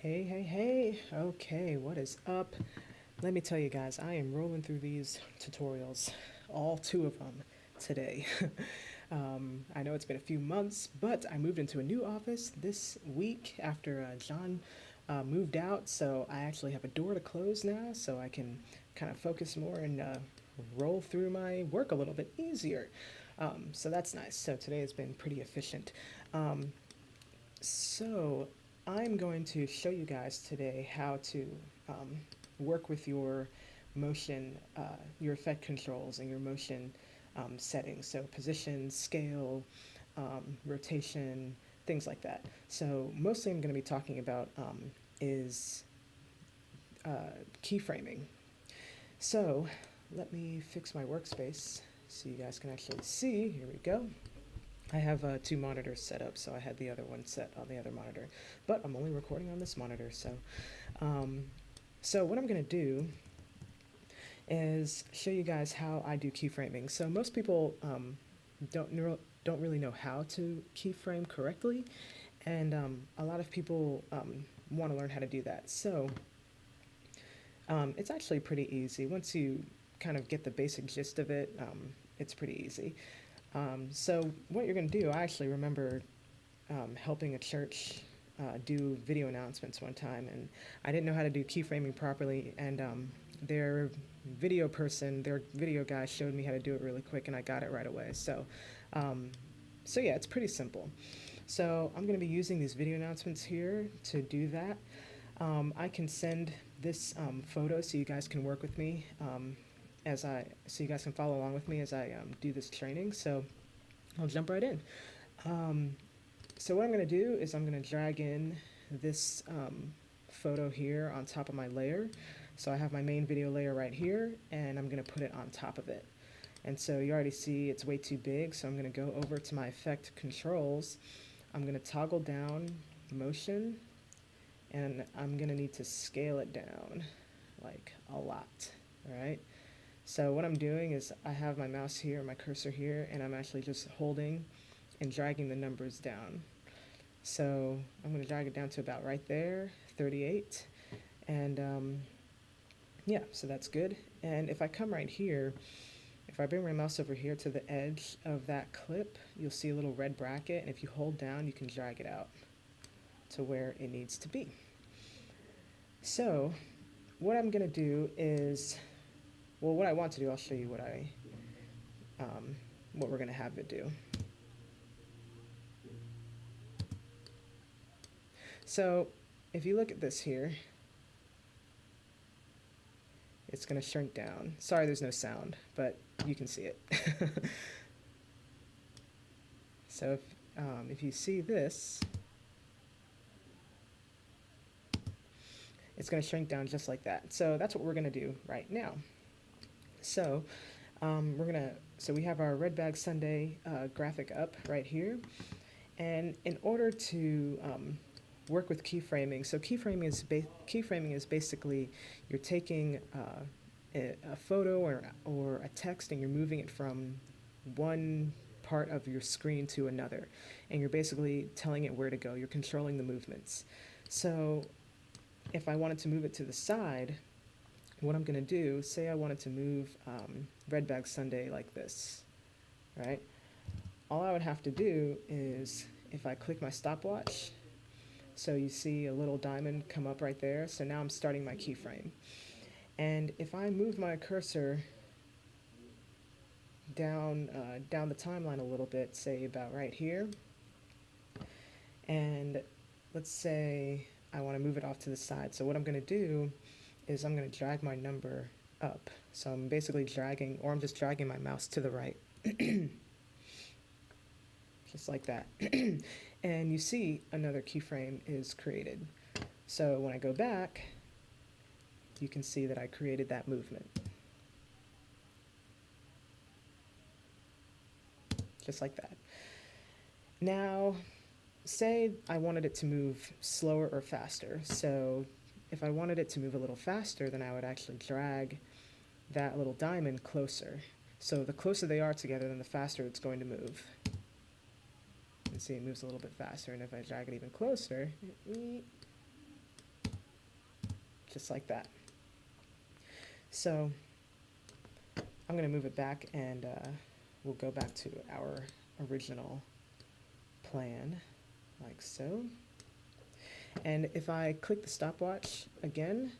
Hey, hey, hey. Okay, what is up? Let me tell you guys, I am rolling through these tutorials, all two of them today. I know it's been a few months, but I moved into a new office this week after John moved out, so I actually have a door to close now, so I can kind of focus more and roll through my work a little bit easier. So that's nice. So today has been pretty efficient. Um, so I'm going to show you guys today how to um, work with your motion, your effect controls and your motion settings. So position, scale, rotation, things like that. So mostly I'm going to be talking about is keyframing. So let me fix my workspace so you guys can actually see. Here we go. I have two monitors set up, so I had the other one set on the other monitor, but I'm only recording on this monitor. Um, so what I'm going to do is show you guys how I do keyframing. So most people don't really know how to keyframe correctly, and a lot of people want to learn how to do that. So it's actually pretty easy. Once you kind of get the basic gist of it, it's pretty easy. So what you're going to do, I actually remember helping a church do video announcements one time, and I didn't know how to do keyframing properly, and their video person, their video guy showed me how to do it really quick, and I got it right away. Um, so yeah, it's pretty simple. So I'm going to be using these video announcements here to do that. I can send this photo so you guys can work with me so you guys can follow along with me as I do this training. So I'll jump right in. So what I'm going to do is I'm going to drag in this photo here on top of my layer. So I have my main video layer right here, and I'm going to put it on top of it. And so you already see it's way too big, so I'm going to go over to my effect controls. I'm going to toggle down motion, and I'm going to need to scale it down like a lot, all right? So what I'm doing is I have my mouse here, my cursor here, and I'm actually just holding and dragging the numbers down. So I'm going to drag it down to about right there, 38. And yeah, so that's good. And if I come right here, if I bring my mouse over here to the edge of that clip, you'll see a little red bracket. And if you hold down, you can drag it out to where it needs to be. So what I'm going to do is, well, what I want to do, I'll show you what we're going to have it do. So if you look at this here, it's going to shrink down. Sorry there's no sound, but you can see it. So if you see this, it's going to shrink down just like that. So that's what we're going to do right now. So so we have our Red Bag Sunday graphic up right here. And in order to work with keyframing, so keyframing is basically you're taking a photo or a text and you're moving it from one part of your screen to another, and you're basically telling it where to go. You're controlling the movements. So if I wanted to move it to the side, what I'm going to do, say I wanted to move Red Bag Sunday like this, right? All I would have to do is, if I click my stopwatch, so you see a little diamond come up right there, so now I'm starting my keyframe. And if I move my cursor down the timeline a little bit, say about right here, and let's say I want to move it off to the side, so what I'm going to do is I'm going to drag my number up. So I'm basically dragging, or I'm just dragging my mouse to the right. Just like that. And you see another keyframe is created. So when I go back, you can see that I created that movement. Just like that. Now, say I wanted it to move slower or faster. So if I wanted it to move a little faster, then I would actually drag that little diamond closer. So the closer they are together, then the faster it's going to move. You can see it moves a little bit faster, and if I drag it even closer, just like that. So I'm going to move it back, and we'll go back to our original plan, like so. And if I click the stopwatch again,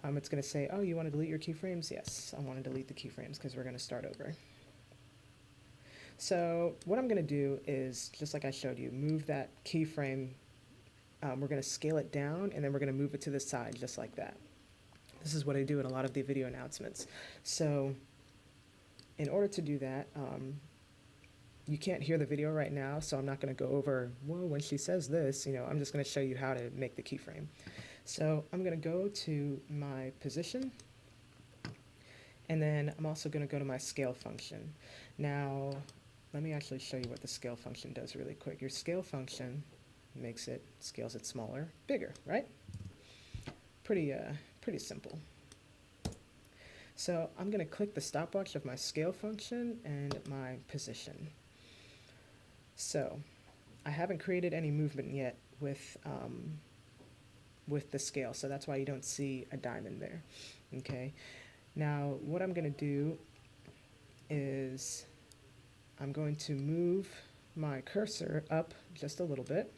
it's going to say, oh, you want to delete your keyframes? Yes, I want to delete the keyframes because we're going to start over. So what I'm going to do is, just like I showed you, move that keyframe. We're going to scale it down, and then we're going to move it to the side just like that. This is what I do in a lot of the video announcements. So in order to do that, you can't hear the video right now, so I'm not going to go over, well, when she says this, I'm just going to show you how to make the keyframe. So I'm going to go to my position, and then I'm also going to go to my scale function. Now, let me actually show you what the scale function does really quick. Your scale function scales it smaller, bigger, right? Pretty simple. So I'm going to click the stopwatch of my scale function and my position. So I haven't created any movement yet with the scale, so that's why you don't see a diamond there. Okay. Now what I'm going to do is I'm going to move my cursor up just a little bit,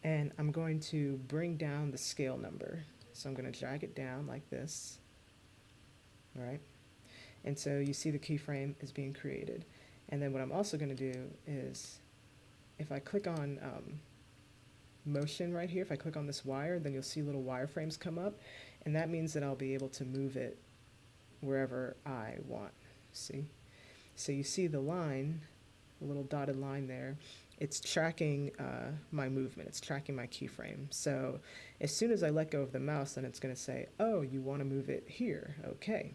and I'm going to bring down the scale number. So I'm going to drag it down like this. All right. And so you see the keyframe is being created. And then what I'm also going to do is, if I click on motion right here, if I click on this wire, then you'll see little wireframes come up, and that means that I'll be able to move it wherever I want. See? So you see the line, the little dotted line there, it's tracking my movement, it's tracking my keyframe. So as soon as I let go of the mouse, then it's going to say, oh, you want to move it here. Okay.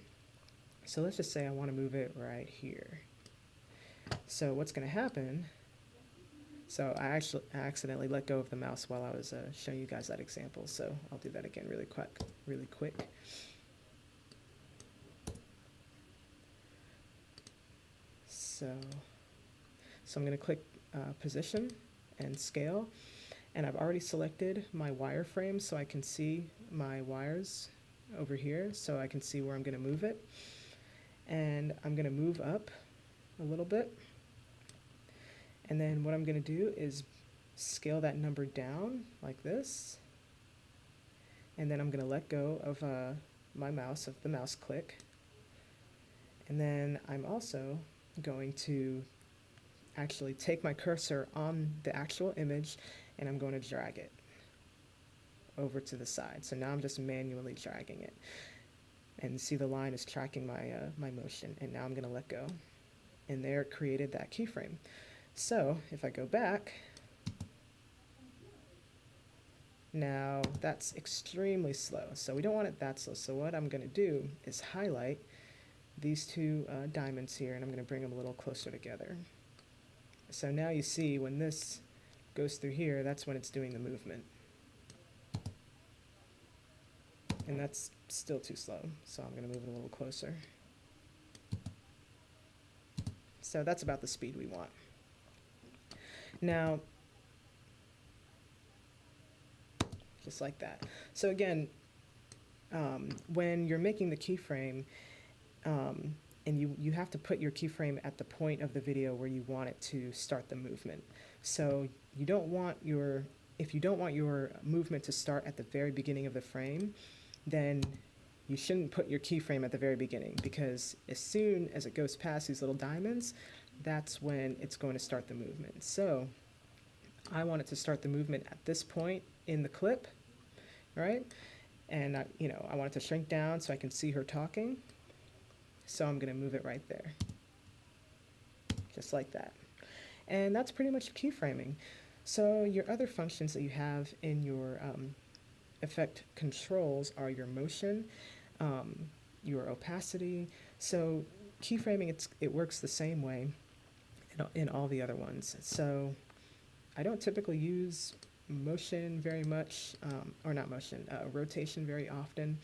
So let's just say I want to move it right here. So what's going to happen, so I accidentally let go of the mouse while I was showing you guys that example, so I'll do that again really quick. So I'm going to click position and scale, and I've already selected my wireframe so I can see my wires over here, so I can see where I'm going to move it. And I'm going to move up a little bit. And then what I'm going to do is scale that number down like this. And then I'm going to let go of my mouse, of the mouse click. And then I'm also going to actually take my cursor on the actual image, and I'm going to drag it over to the side. So now I'm just manually dragging it. And see, the line is tracking my motion, and now I'm going to let go. And there it created that keyframe. So if I go back, now that's extremely slow. So we don't want it that slow. So what I'm going to do is highlight these two diamonds here, and I'm going to bring them a little closer together. So now you see when this goes through here, that's when it's doing the movement. And that's still too slow, so I'm going to move it a little closer. So that's about the speed we want. Now, just like that. So again, when you're making the keyframe, and you have to put your keyframe at the point of the video where you want it to start the movement. So you don't want if you don't want your movement to start at the very beginning of the frame, then you shouldn't put your keyframe at the very beginning, because as soon as it goes past these little diamonds, that's when it's going to start the movement. So I want it to start the movement at this point in the clip, right? And I want it to shrink down so I can see her talking. So I'm going to move it right there, just like that. And that's pretty much keyframing. So your other functions that you have in your effect controls are your motion, your opacity. So keyframing, it works the same way in all the other ones. So I don't typically use motion very much, or not motion, rotation very often.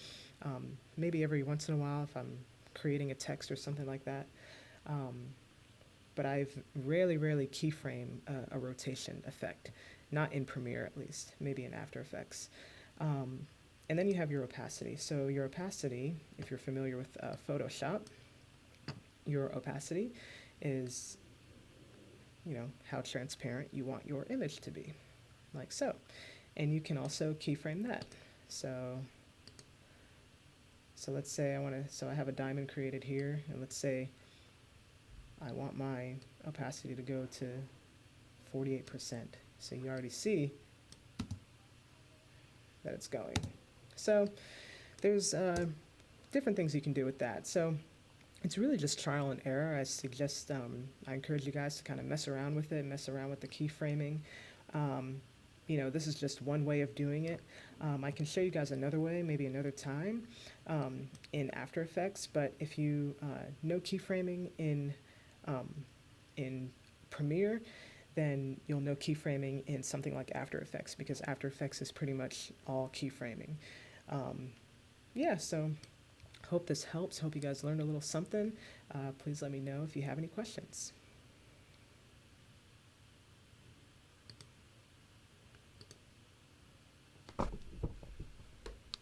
Maybe every once in a while if I'm creating a text or something like that. But I've rarely keyframe a rotation effect, not in Premiere at least, maybe in After Effects. And then you have your opacity. So your opacity, if you're familiar with Photoshop, your opacity is, how transparent you want your image to be, like so. And you can also keyframe that. So let's say so I have a diamond created here, and let's say I want my opacity to go to 48%. So you already see that it's going. So there's different things you can do with that. So it's really just trial and error. I encourage you guys to kind of mess around with it, mess around with the keyframing. This is just one way of doing it. I can show you guys another way, maybe another time, in After Effects. But if you know keyframing in Premiere, then you'll know keyframing in something like After Effects, because After Effects is pretty much all keyframing. So hope this helps. Hope you guys learned a little something. Please let me know if you have any questions.